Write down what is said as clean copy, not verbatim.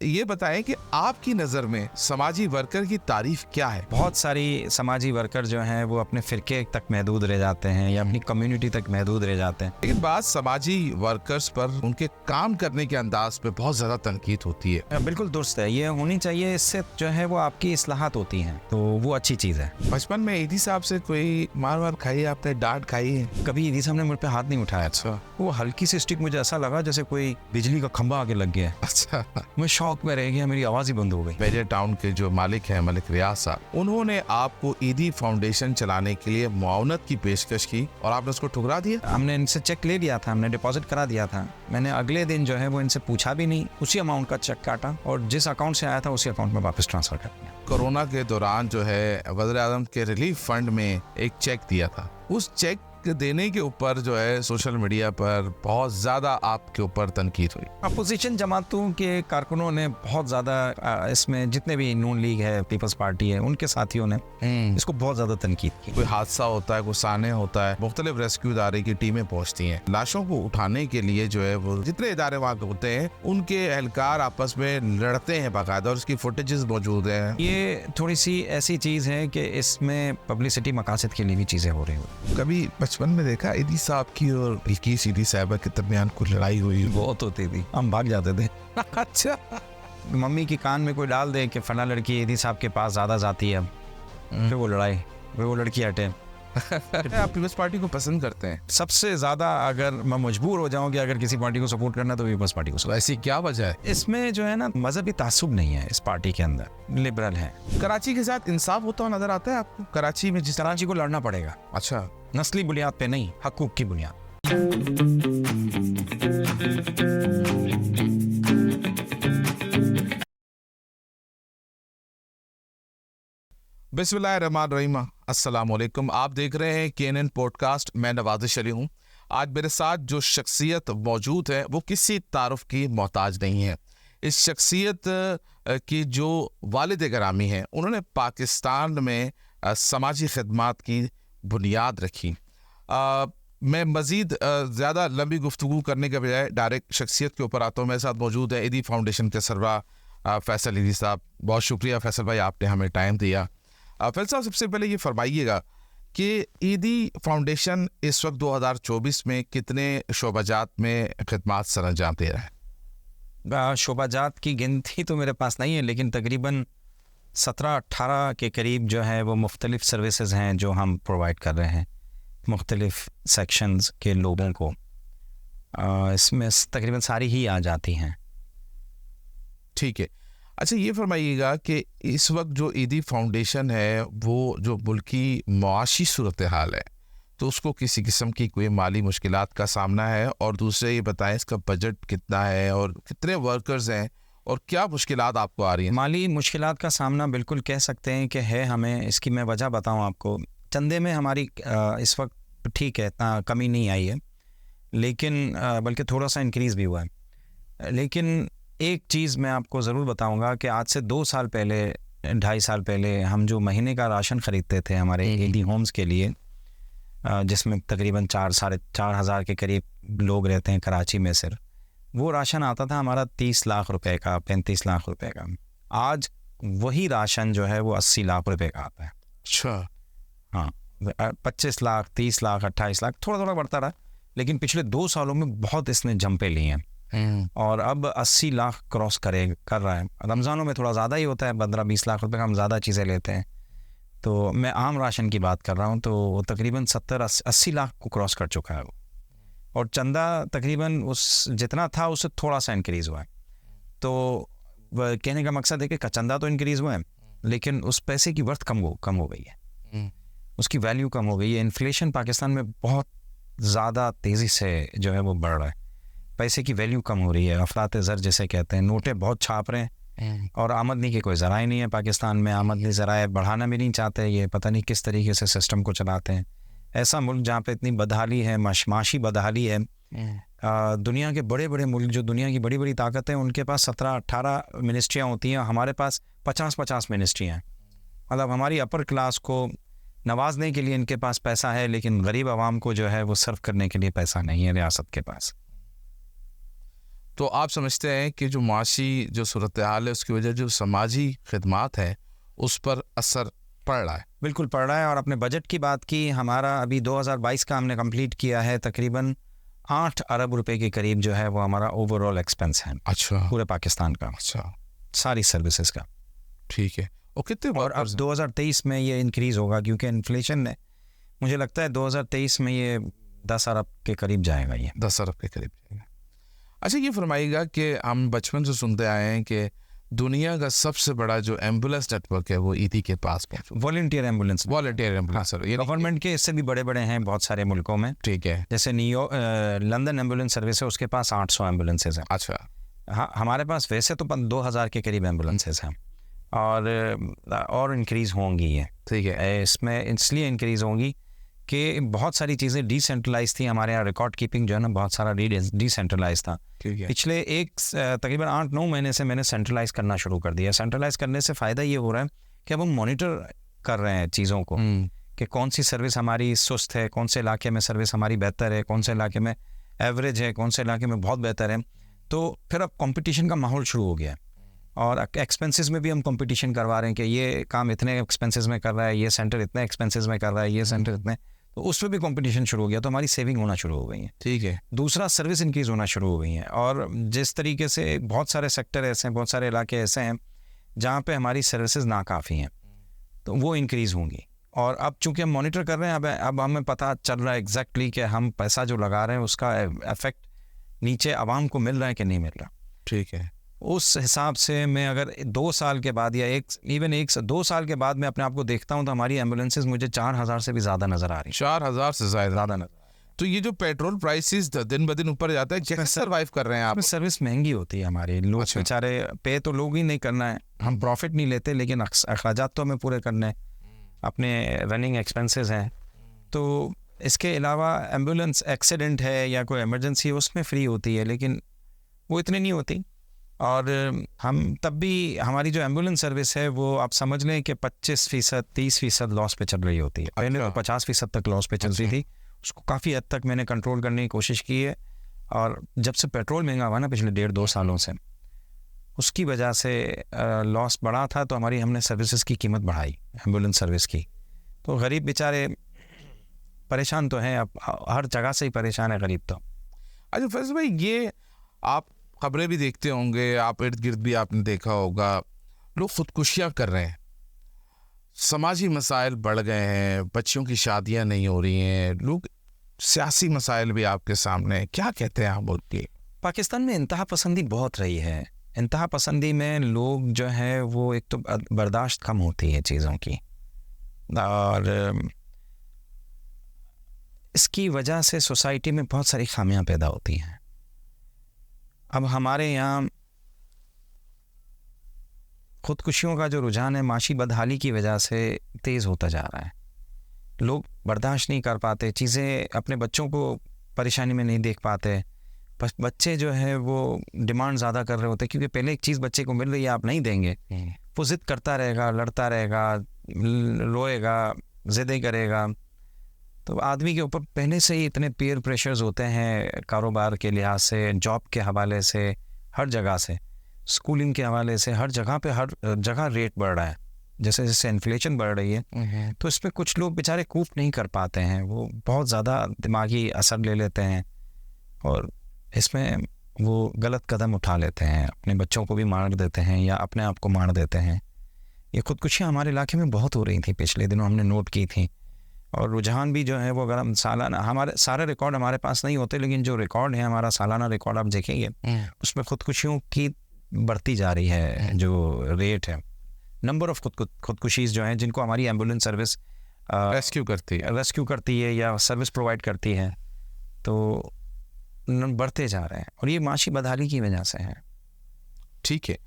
ये बताएं कि आपकी नज़र में समाजी वर्कर की तारीफ क्या है? बहुत सारी समाजी वर्कर जो हैं वो अपने फ़िरके तक महदूद रह जाते हैं या अपनी कम्युनिटी तक महदूद रह जाते हैं। लेकिन बात समाजी वर्कर्स पर उनके काम करने के अंदाज पे बहुत ज़्यादा तनकीद होती है। बिल्कुल दुरुस्त है, ये होनी चाहिए। इससे जो है वो आपकी इस्लाहात होती हैं, तो वो अच्छी चीज़ है। बचपन में ईदी साहब से कोई मार खाई है आपने, डांट खाई है? कभी ईदी साहब ने मुझ पे हाथ नहीं उठाया। अच्छा। वो हल्की सी स्टिक मुझे ऐसा लगा जैसे कोई बिजली का खंभा आगे लग गया। अच्छा। मैं शौक में रह गया, मेरी आवाज़ ही बंद हो गई। बैरियर टाउन के जो मालिक हैं मलिक रियाज साहब, उन्होंने आपको ईदी फाउंडेशन चलाने के लिए मुआवनत की पेशकश की और आपने उसको ठुकरा दिया? हमने इनसे चेक ले लिया था, हमने डिपॉजिट करा दिया था। मैंने अगले दिन जो है वो इनसे पूछा भी नहीं, उसी अमाउंट का चेक काटा और जिस अकाउंट से आया था उसी अकाउंट में वापस ट्रांसफर कर दिया। कोरोना के दौरान जो है वज़ीर आज़म के रिलीफ फंड में एक चेक दिया था। उस चेक देने के ऊपर जो है सोशल मीडिया पर बहुत ज्यादा आपके ऊपर तनकीद हुई। अपोजिशन जमातों के कारकुनों ने बहुत ज्यादा इसमें, जितने भी नून लीग है, पीपल्स पार्टी है, उनके साथियों ने इसको बहुत ज्यादा तनकीद की। कोई हादसा होता है, कोई साने होता है, मुख्तलिफ रेस्क्यू इदारे की टीमें पहुंचती हैं। लाशों को उठाने के लिए जो है वो जितने इदारे वहाँ होते हैं उनके एहलकार आपस में लड़ते हैं बाकायदा, और उसकी फुटेजेस मौजूद हैं। ये थोड़ी सी ऐसी चीज है कि इसमें पब्लिसिटी मकासद के लिए भी चीजें हो रही हो। कभी बचपन में देखा ईदी साहब की और बिल्किस ईदी साहिबा के दरमियान कोई लड़ाई हुई? बहुत होती थी, हम भाग जाते थे। अच्छा। मम्मी की कान में कोई डाल दे कि फला लड़की ईदी साहब के पास ज्यादा जाती है, फिर वो लड़ाई, फिर वो लड़की हटे। आप पीपल्स पार्टी को पसंद करते हैं? सबसे ज्यादा अगर मैं मजबूर हो जाऊं कि अगर किसी पार्टी को सपोर्ट करना तो पीपल्स पार्टी को। ऐसी क्या वजह है? इसमें जो है ना मजहबी तासुब नहीं है इस पार्टी के अंदर, लिबरल है। कराची के साथ इंसाफ होता हुआ नजर आता है आपको? कराची में जिस कराची को लड़ना पड़ेगा। अच्छा। नस्ली बुनियाद पे नहीं, हकूक की बुनियाद। बिस्मिल्लाहिर्रहमानिर्रहीम, अस्सलाम वालेकुम। आप देख रहे हैं केएनएन पॉडकास्ट। मैं नवाज़िश अली हूँ। आज मेरे साथ जो शख्सियत मौजूद है वो किसी तारुफ की मोहताज नहीं है। इस शख्सियत की जो वालिद गिरामी हैं, उन्होंने पाकिस्तान में समाजी खिदमात की बुनियाद रखी। मैं मज़ीद ज़्यादा लंबी गुफ्तगू करने के बजाय डायरेक्ट शख्सियत के ऊपर आता हूँ। मेरे साथ मौजूद है ईदी फाउंडेशन के सरबराह फैसल ईदी साहब। बहुत शुक्रिया फैसल भाई, आपने हमें टाइम दिया। फैसल साहब, सबसे पहले ये फरमाइएगा कि ईदी फाउंडेशन इस वक्त 2024 में कितने शोबाजात में खिदमात सरअंजाम दे रहा है? शोबाजात की गिनती तो मेरे पास नहीं है, लेकिन तकरीबन 17-18 के करीब जो है वो मुख्तलिफ सर्विसेज हैं जो हम प्रोवाइड कर रहे हैं मुख्तलिफ सेक्शंस के लोगों को। इसमें तकरीबन सारी ही आ जाती हैं। ठीक है। अच्छा, ये फरमाइएगा कि इस वक्त जो ईदी फाउंडेशन है वो जो मुल्की मुआशी सूरत हाल है, तो उसको किसी किस्म की कोई माली मुश्किलात का सामना है? और दूसरे ये बताएं इसका बजट कितना है और कितने वर्कर्स हैं और क्या मुश्किलात आपको आ रही हैं? माली मुश्किलात का सामना बिल्कुल कह सकते हैं कि है हमें। इसकी मैं वजह बताऊं आपको। चंदे में हमारी इस वक्त ठीक है, इतना कमी नहीं आई है, लेकिन बल्कि थोड़ा सा इंक्रीज़ भी हुआ है। लेकिन एक चीज़ मैं आपको ज़रूर बताऊंगा कि आज से 2 साल पहले, 2.5 साल पहले हम जो महीने का राशन ख़रीदते थे हमारे ईदी होम्स के लिए, जिसमें तकरीबन 4-4.5 हज़ार के करीब लोग रहते हैं कराची में, सिर्फ वो राशन आता था हमारा 30 लाख रुपए का, 35 लाख रुपए का। आज वही राशन जो है वो 80 लाख रुपए का आता है। अच्छा। हाँ, 25 लाख, 30 लाख, 28 लाख, थोड़ा थोड़ा बढ़ता रहा, लेकिन पिछले 2 सालों में बहुत इसने जंपे लिए हैं और अब 80 लाख क्रॉस कर रहा है। रमज़ानों में थोड़ा ज़्यादा ही होता है, 15-20 लाख रुपए का हम ज़्यादा चीज़ें लेते हैं। तो मैं आम राशन की बात कर रहा हूँ, तो वो तकरीबन 70-80 लाख को क्रॉस कर चुका है वो। और चंदा तकरीबन उस जितना था उससे थोड़ा सा इंक्रीज़ हुआ है। तो कहने का मकसद है कि चंदा तो इंक्रीज़ हुआ है, लेकिन उस पैसे की वर्थ कम हो गई है, उसकी वैल्यू कम हो गई है। इन्फ्लेशन पाकिस्तान में बहुत ज़्यादा तेज़ी से जो है वो बढ़ रहा है, पैसे की वैल्यू कम हो रही है। अफराते ज़र जिसे कहते हैं, नोटें बहुत छाप रहे हैं और आमदनी के कोई ज़राए नहीं है पाकिस्तान में। आमदनी ज़राए बढ़ाना भी नहीं चाहते, ये पता नहीं किस तरीके से सिस्टम को चलाते हैं। ऐसा मुल्क जहाँ पे इतनी बदहाली है, माशी बदहाली है। दुनिया के बड़े बड़े मुल्क, जो दुनिया की बड़ी बड़ी ताकत है, उनके पास 17-18 मिनिस्ट्रियाँ होती हैं, हमारे पास 50-50 मिनिस्ट्रियाँ हैं। मतलब हमारी अपर क्लास को नवाजने के लिए इनके पास पैसा है, लेकिन गरीब आवाम को जो है वो सर्व करने के लिए पैसा नहीं है रियासत के पास। तो आप समझते हैं कि जो माशी जो सूरत हाल है उसकी वजह जो समाजी खिदमात है उस पर असर पड़ रहा है? बिल्कुल पड़ रहा है। और अपने बजट की बात की, हमारा अभी 2022 का हमने कंप्लीट किया है, तकरीबन 8 अरब रुपए के करीब जो है वो हमारा ओवरऑल एक्सपेंस है अच्छा, पूरे पाकिस्तान का, अच्छा, सारी सर्विसेज का। ठीक है। और कितने और अब 2023 में ये इंक्रीज़ होगा क्योंकि इन्फ्लेशन ने, मुझे लगता है 2023 में ये 10 अरब के करीब जाएगा, ये 10 अरब के करीब जाएगा। अच्छा, ये फरमाइएगा कि हम बचपन से सुनते आए हैं कि दुनिया का सबसे बड़ा जो एम्बुलेंस नेटवर्क है वो ईदी के पास पहुंचा, volunteer ambulance. Volunteer ambulance. Government के इससे भी बड़े बड़े हैं बहुत सारे मुल्कों में, ठीक है। जैसे लंदन एम्बुलेंस सर्विस है, उसके पास 800 एम्बुलेंसेज हैं। अच्छा, हाँ, हमारे पास वैसे तो 2000 के करीब एम्बुलेंसेज हैं और इंक्रीज़ होंगी ये, ठीक है। इसमें इसलिए इंक्रीज़ होंगी कि बहुत सारी चीज़ें डिसेंट्रलाइज थी हमारे यहाँ। रिकॉर्ड कीपिंग जो है ना, बहुत सारा डिसेंट्रलाइज था। ठीक है। पिछले तकरीबन 8-9 महीने से मैंने सेंट्रलाइज करना शुरू कर दिया। सेंट्रलाइज करने से फ़ायदा ये हो रहा है कि अब हम मॉनिटर कर रहे हैं चीज़ों को कि कौन सी सर्विस हमारी सुस्त है, कौन से इलाके में सर्विस हमारी बेहतर है, कौन से इलाके में एवरेज है, कौन से इलाके में बहुत बेहतर है। तो फिर अब कंपटीशन का माहौल शुरू हो गया है और एक्सपेंसेस में भी हम कंपटीशन करवा रहे हैं कि ये काम इतने एक्सपेंसेस में कर रहा है, ये सेंटर इतने एक्सपेंसेस में कर रहा है, ये सेंटर इतने, तो उसमें भी कंपटीशन शुरू हो गया। तो हमारी सेविंग होना शुरू हो गई है। ठीक है। दूसरा, सर्विस इंक्रीज़ होना शुरू हो गई है। और जिस तरीके से बहुत सारे सेक्टर ऐसे हैं, बहुत सारे इलाके ऐसे हैं जहाँ पे हमारी सर्विसेज नाकाफ़ी हैं, तो वो इंक्रीज़ होंगी। और अब चूंकि हम मॉनिटर कर रहे हैं, अब हमें पता चल रहा है एग्जैक्टली कि हम पैसा जो लगा रहे हैं उसका इफेक्ट नीचे आवाम को मिल रहा है कि नहीं मिल रहा। ठीक है। उस हिसाब से मैं अगर 2 साल के बाद या 2 साल के बाद मैं अपने आप को देखता हूँ तो हमारी एम्बुलेंसेज मुझे 4000 से भी ज़्यादा नज़र आ रही है। 4000 से ज़्यादा नज़र। तो ये जो पेट्रोल प्राइसेस दिन ब दिन ऊपर जाता है, कैसे सर्वाइव कर रहे हैं आप? सर्विस महंगी होती है हमारी, लोग बेचारे पे तो लोग ही नहीं करना है, हम प्रॉफिट नहीं लेते लेकिन अखराजात तो हमें पूरे करने हैं, अपने रनिंग एक्सपेंसेस हैं। तो इसके अलावा एम्बुलेंस एक्सीडेंट है या कोई इमरजेंसी है उसमें फ्री होती है, लेकिन वो इतनी नहीं होती। और हम तब भी हमारी जो एम्बुलेंस सर्विस है वो आप समझ लें कि 25%, 30% लॉस पे चल रही होती है। पहले तो 50% तक लॉस पे चल रही थी, उसको काफ़ी हद तक मैंने कंट्रोल करने की कोशिश की है। और जब से पेट्रोल महंगा हुआ ना पिछले 1.5-2 सालों से, उसकी वजह से लॉस बढ़ा था, तो हमने सर्विसेज की कीमत बढ़ाई एम्बुलेंस सर्विस की। तो गरीब बेचारे परेशान तो हैं, अब हर जगह से ही परेशान है गरीब तो। अच्छा फैज़ल भाई, ये आप खबरें भी देखते होंगे, आप इर्द गिर्द भी आपने देखा होगा, लोग खुदकुशियाँ कर रहे हैं, समाजी मसाइल बढ़ गए हैं, बच्चियों की शादियां नहीं हो रही हैं, लोग सियासी मसाइल भी आपके सामने, क्या कहते हैं आप मुल्क के? पाकिस्तान में इंतहा पसंदी बहुत रही है। इंतहा पसंदी में लोग जो है वो एक तो बर्दाश्त कम होती है चीज़ों की, और इसकी वजह से सोसाइटी में बहुत सारी खामियां पैदा होती हैं। अब हमारे यहाँ खुदकुशियों का जो रुझान है माशी बदहाली की वजह से तेज़ होता जा रहा है। लोग बर्दाश्त नहीं कर पाते चीज़ें, अपने बच्चों को परेशानी में नहीं देख पाते। बच्चे जो है वो डिमांड ज़्यादा कर रहे होते हैं, क्योंकि पहले एक चीज़ बच्चे को मिल रही है, आप नहीं देंगे, वो ज़िद करता रहेगा, लड़ता रहेगा, रोएगा, ज़िद्दें करेगा। तो आदमी के ऊपर पहले से ही इतने पीयर प्रेशर्स होते हैं, कारोबार के लिहाज से, जॉब के हवाले से, हर जगह से, स्कूलिंग के हवाले से, हर जगह रेट बढ़ रहा है। जैसे जैसे इन्फ्लेशन बढ़ रही है तो इस पर कुछ लोग बेचारे कूप नहीं कर पाते हैं, वो बहुत ज़्यादा दिमागी असर ले लेते हैं और इसमें वो गलत कदम उठा लेते हैं, अपने बच्चों को भी मार देते हैं या अपने आप को मार देते हैं। ये खुदकुशियाँ हमारे इलाके में बहुत हो रही थी, पिछले दिनों हमने नोट की थी। और रुझान भी जो है वो, अगर हम सालाना, हमारे सारे रिकॉर्ड हमारे पास नहीं होते, लेकिन जो रिकॉर्ड है हमारा सालाना रिकॉर्ड आप देखेंगे उसमें खुदकुशियों की बढ़ती जा रही है जो रेट है, नंबर ऑफ खुदकुशीज़ जो हैं जिनको हमारी एम्बुलेंस सर्विस रेस्क्यू करती है या सर्विस प्रोवाइड करती है, तो बढ़ते जा रहे हैं और ये माशी बदहाली की वजह से है। ठीक है।